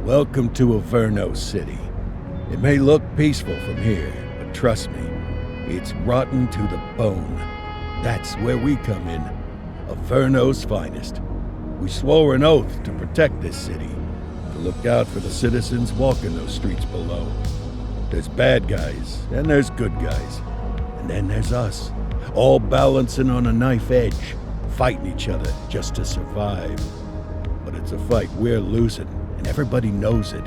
Welcome to Averno City. It may look peaceful from here, but trust me, it's rotten to the bone. That's where we come in. Averno's finest. We swore an oath to protect this city, to look out for the citizens walking those streets below. There's bad guys, and there's good guys. And then there's us, all balancing on a knife edge, fighting each other just to survive. But it's a fight we're losing, and everybody knows it.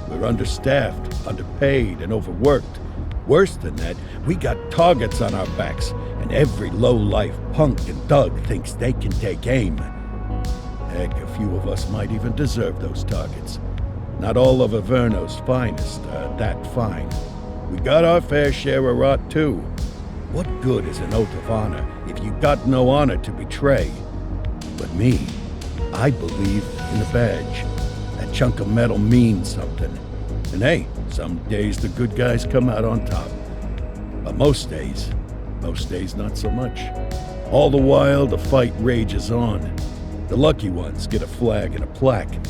We're understaffed, underpaid, and overworked. Worse than that, we got targets on our backs, and every low-life punk and thug thinks they can take aim. Heck, a few of us might even deserve those targets. Not all of Averno's finest are that fine. We got our fair share of rot, too. What good is an oath of honor if you got no honor to betray? But me, I believe in the badge. That chunk of metal means something. And hey, some days the good guys come out on top. But most days not so much. All the while, the fight rages on. The lucky ones get a flag and a plaque.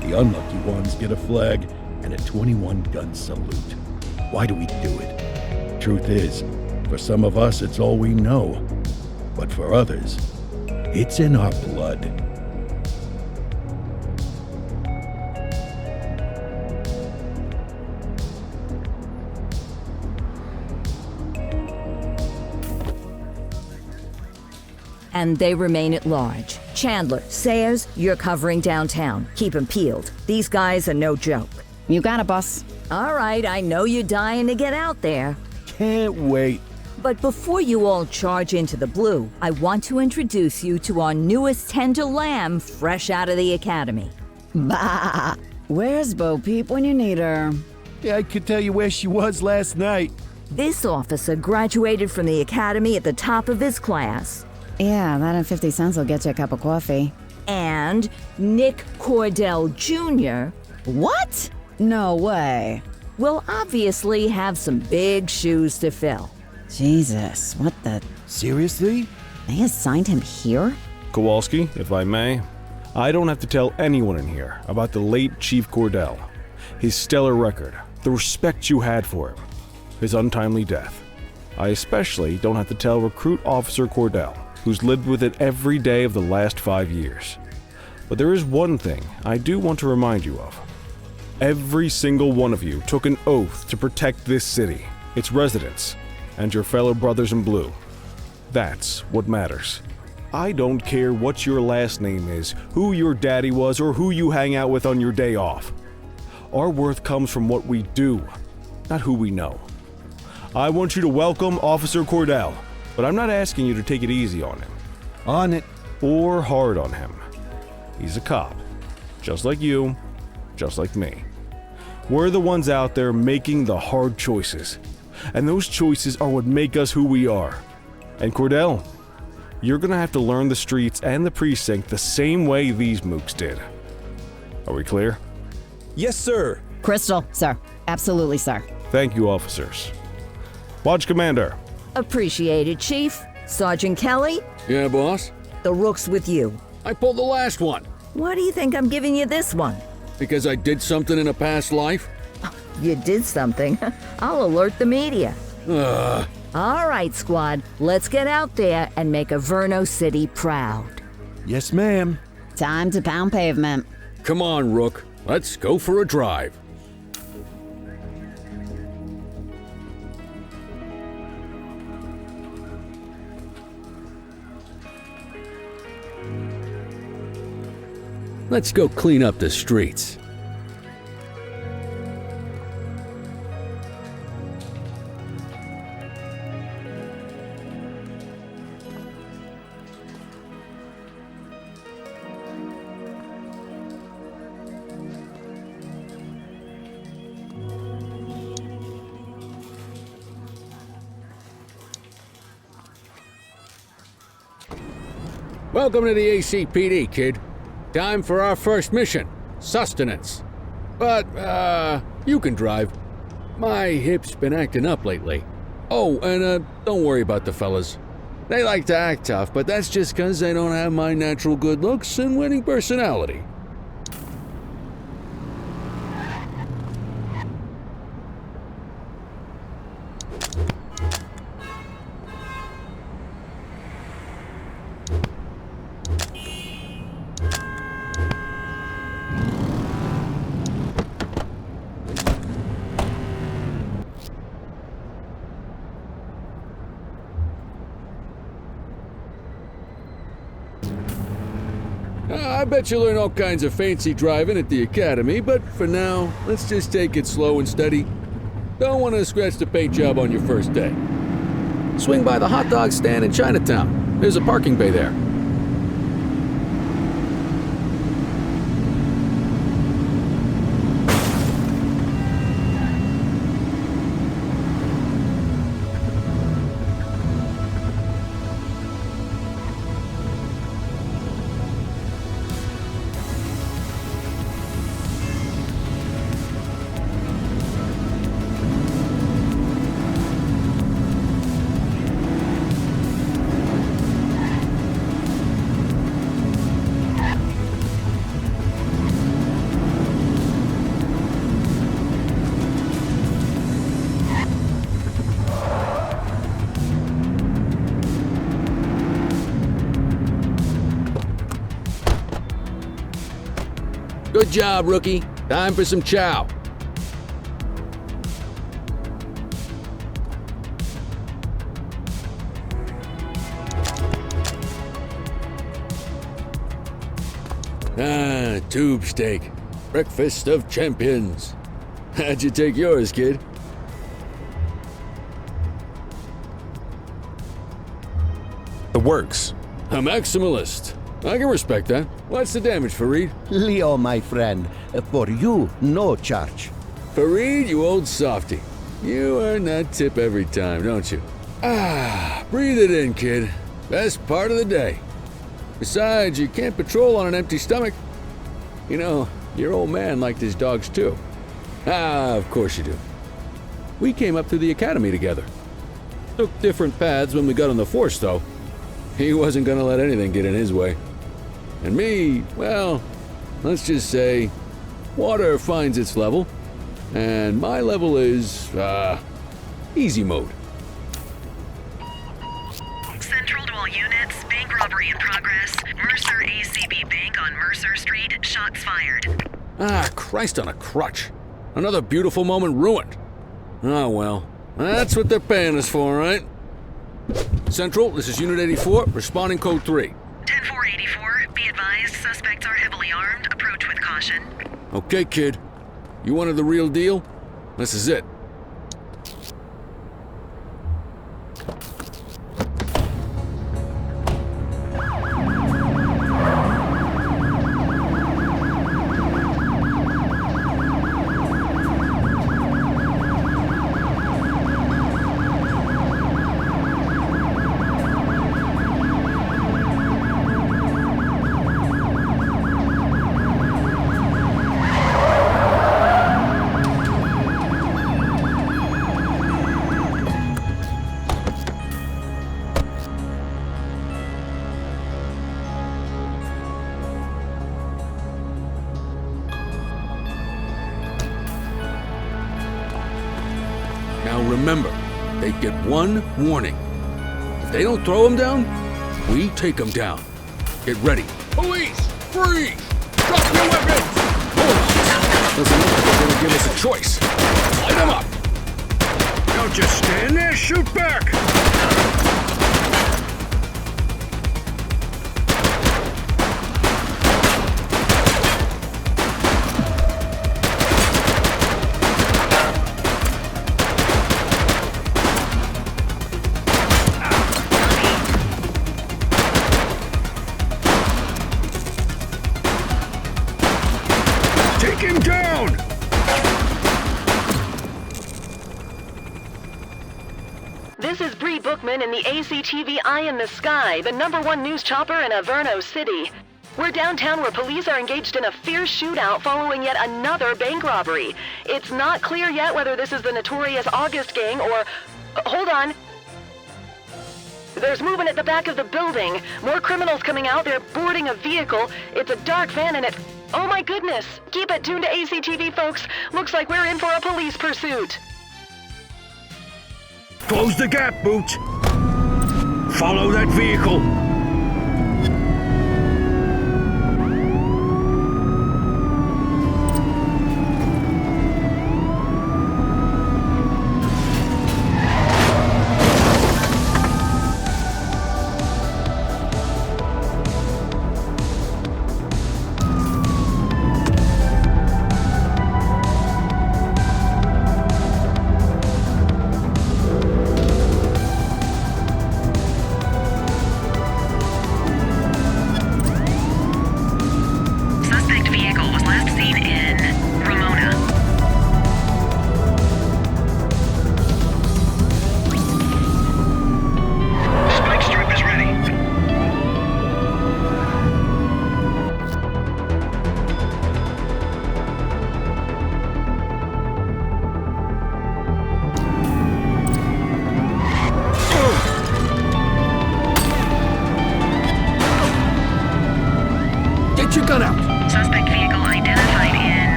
The unlucky ones get a flag and a 21-gun salute. Why do we do it? Truth is, for some of us, it's all we know. But for others, it's in our blood. And they remain at large. Chandler, Sayers, you're covering downtown. Keep 'em peeled. These guys are no joke. You got it, boss. All right, I know you're dying to get out there. Can't wait. But before you all charge into the blue, I want to introduce you to our newest tender lamb fresh out of the academy. Bah! Where's Bo Peep when you need her? Yeah, I could tell you where she was last night. This officer graduated from the academy at the top of his class. Yeah, that and 50 cents will get you a cup of coffee. And Nick Cordell Jr. What? No way. will obviously have some big shoes to fill. Jesus, what the... Seriously? They assigned him here? Kowalski, if I may, I don't have to tell anyone in here about the late Chief Cordell, his stellar record, the respect you had for him, his untimely death. I especially don't have to tell Recruit Officer Cordell, who's lived with it every day of the last 5 years. But there is one thing I do want to remind you of. Every single one of you took an oath to protect this city, its residents, and your fellow brothers in blue. That's what matters. I don't care what your last name is, who your daddy was, or who you hang out with on your day off. Our worth comes from what we do, not who we know. I want you to welcome Officer Cordell, but I'm not asking you to take it easy on him. On it. Or hard on him. He's a cop, just like you, just like me. We're the ones out there making the hard choices, and those choices are what make us who we are. And Cordell, you're gonna have to learn the streets and the precinct the same way these mooks did. Are we clear? Yes, sir. Crystal, sir. Absolutely, sir. Thank you, officers. Watch Commander. Appreciated, Chief. Sergeant Kelly, Yeah, boss? the rook's with you. I pulled the last one Why do you think I'm giving you this one? because I did something in a past life. You did something. I'll alert the media. Ugh. All right, squad. Let's get out there and make Averno City proud. Yes, ma'am. Time to pound pavement. Come on, Rook. Let's go for a drive. Let's go clean up the streets. Welcome to the ACPD, kid. Time for our first mission, sustenance. But, you can drive. My hip's been acting up lately. Oh, and, don't worry about the fellas. They like to act tough, but that's just 'cause they don't have my natural good looks and winning personality. I bet you learn all kinds of fancy driving at the academy, but for now, let's just take it slow and steady. Don't want to scratch the paint job on your first day. Swing by the hot dog stand in Chinatown. There's a parking bay there. Good job, rookie. Time for some chow. Tube steak. Breakfast of champions. How'd you take yours, kid? The works. A maximalist. I can respect that. What's the damage, Fareed? Leo, my friend, for you, no charge. Fareed, you old softy. You earn that tip every time, don't you? Breathe it in, kid. Best part of the day. Besides, you can't patrol on an empty stomach. You know, your old man liked his dogs too. Of course you do. We came up through the academy together. Took different paths when we got on the force, though. He wasn't gonna let anything get in his way. And me, well, let's just say, water finds its level, and my level is, easy mode. Central to all units, bank robbery in progress. Mercer ACB Bank on Mercer Street, shots fired. Christ on a crutch. Another beautiful moment ruined. Oh well, that's what they're paying us for, right? Central, this is Unit 84, responding code 3. 10-484, be advised, suspects are heavily armed, approach with caution. Okay, kid. You wanted the real deal? This is it. Now remember, they get one warning. If they don't throw him down, we take him down. Get ready. Police! Freeze! Drop your weapons! Doesn't look like they're gonna give us a choice. Light them up! Don't just stand there, shoot back! Take him down! This is Bree Bookman in the ACTV Eye in the Sky, the #1 news chopper in Averno City. We're downtown where police are engaged in a fierce shootout following yet another bank robbery. It's not clear yet whether this is the notorious August gang or... hold on. There's movement at the back of the building. More criminals coming out. They're boarding a vehicle. It's a dark van and it... oh my goodness! Keep it tuned to ACTV, folks. Looks like we're in for a police pursuit. Close the gap, Boots! Follow that vehicle!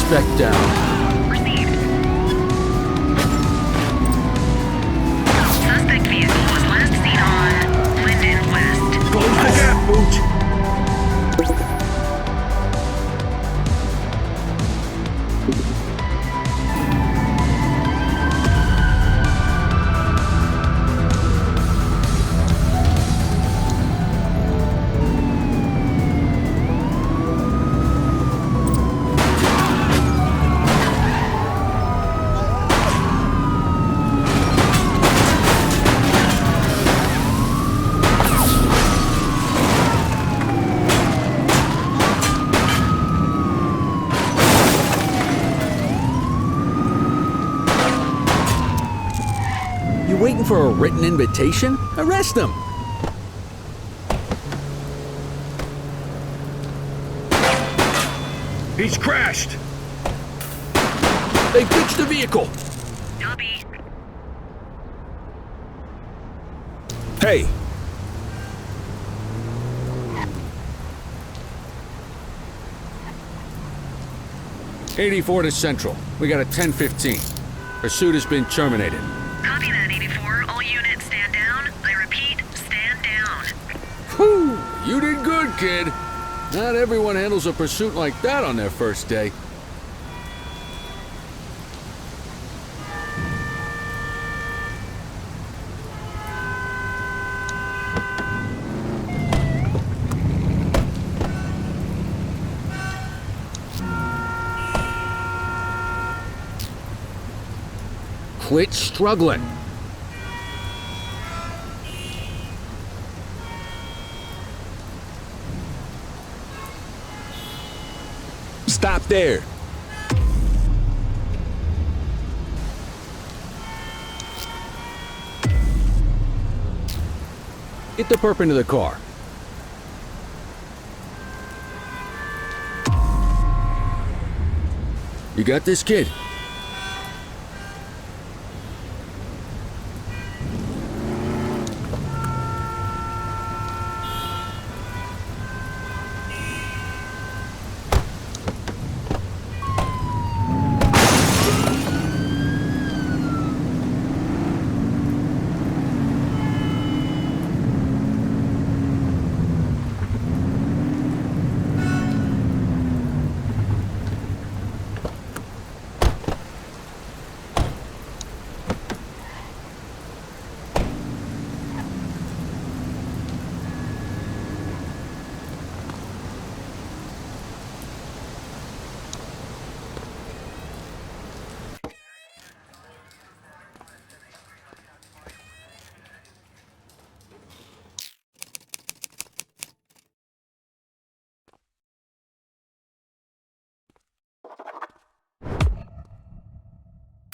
Suspect down. Received. Suspect vehicle was last seen on Linden West. Close the gap, Booch. You waiting for a written invitation? Arrest him! He's crashed. They ditched the vehicle! Copy. Hey, 84 to Central. We got a 10:15. Pursuit has been terminated. Copy that, 84. All units stand down. I repeat, stand down. Whew! You did good, kid. Not everyone handles a pursuit like that on their first day. Quit struggling. stop there. Get the perp into the car. You got this, kid?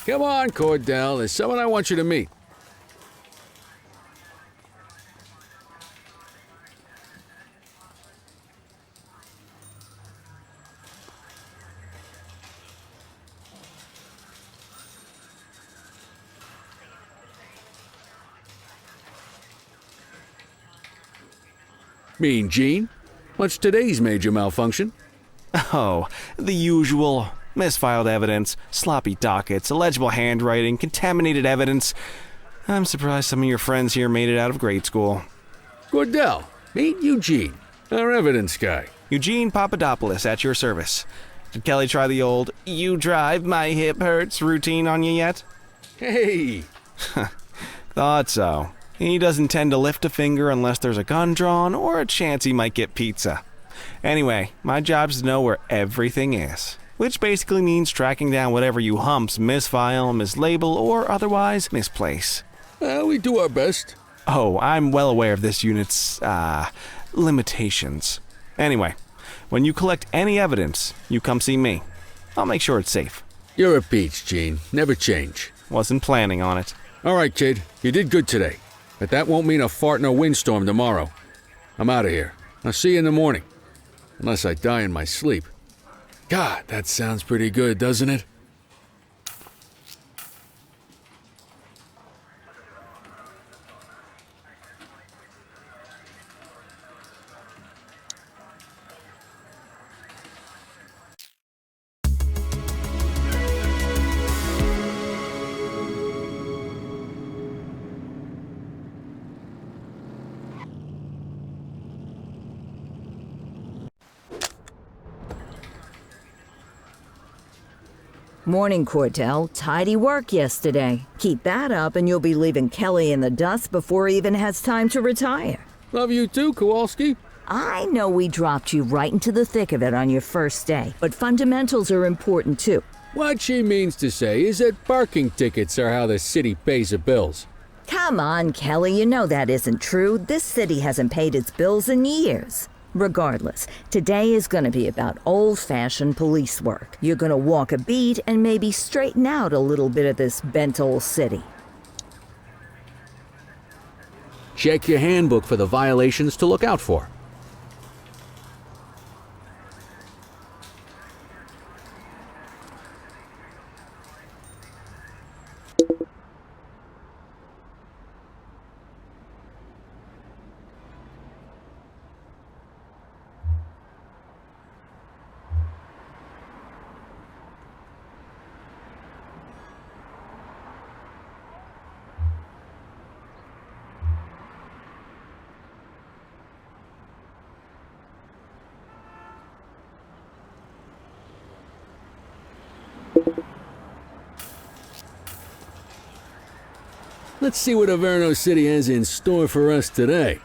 Come on, Cordell. There's someone I want you to meet. Mean Gene? What's today's major malfunction? Oh, the usual. Misfiled evidence, sloppy dockets, illegible handwriting, contaminated evidence. I'm surprised some of your friends here made it out of grade school. Cordell, meet Eugene, our evidence guy. Eugene Papadopoulos at your service. Did Kelly try the old, "you drive, my hip hurts" routine on you yet? Hey! Thought so. He doesn't tend to lift a finger unless there's a gun drawn or a chance he might get pizza. Anyway, my job's to know where everything is. Which basically means tracking down whatever you humps misfile, mislabel, or otherwise misplace. We do our best. Oh, I'm well aware of this unit's, limitations. Anyway, when you collect any evidence, you come see me. I'll make sure it's safe. You're a peach, Gene. Never change. Wasn't planning on it. All right, kid. You did good today. But that won't mean a fart in a windstorm tomorrow. I'm out of here. I'll see you in the morning. Unless I die in my sleep. God, that sounds pretty good, doesn't it? Morning, Cordell. Tidy work yesterday. Keep that up and you'll be leaving Kelly in the dust before he even has time to retire. Love you too, Kowalski. I know we dropped you right into the thick of it on your first day, but fundamentals are important too. What she means to say is that parking tickets are how the city pays the bills. Come on, Kelly, you know that isn't true. This city hasn't paid its bills in years. Regardless, today is going to be about old-fashioned police work. You're going to walk a beat and maybe straighten out a little bit of this bent old city. Check your handbook for the violations to look out for. Let's see what Averno City has in store for us today.